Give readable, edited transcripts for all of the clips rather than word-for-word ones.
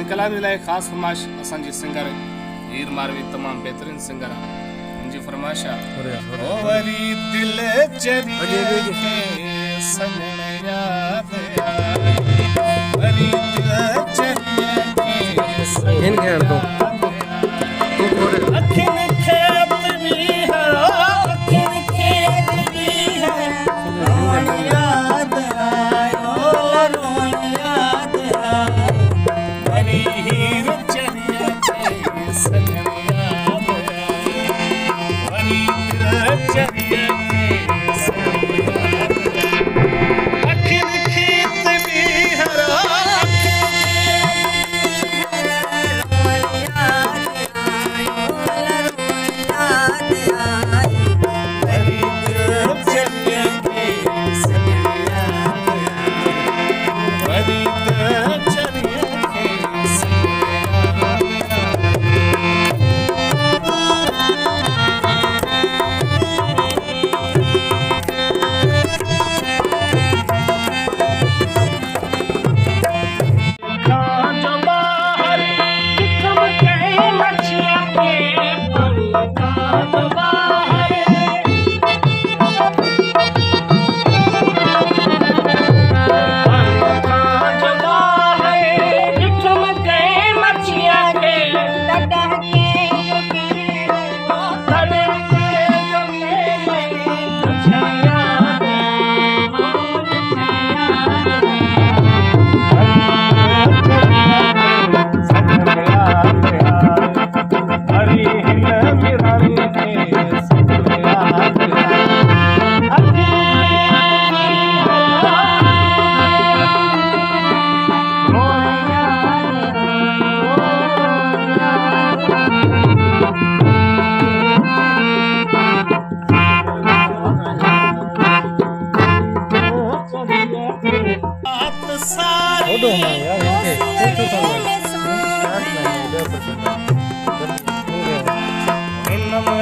कलामी लाइ ख़ास फरमाइश असांजी सिंगर हीर मारवी तमाम बेहतरीन सिंगर आहे। उनजी फरमाइश आहे ओ वरी दिल चरिए के सजण याद आई, वरी दिल चरिए के सजण याद आई। अखिन खेत भी है, अखिन खेत भी है, रोन याद आयो, रोन याद आयो, वरी हीर चरिए के सजण याद आई, वरी दिल चरिए के सजण याद आई। अखिन खेत भी है,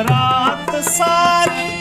रात सारी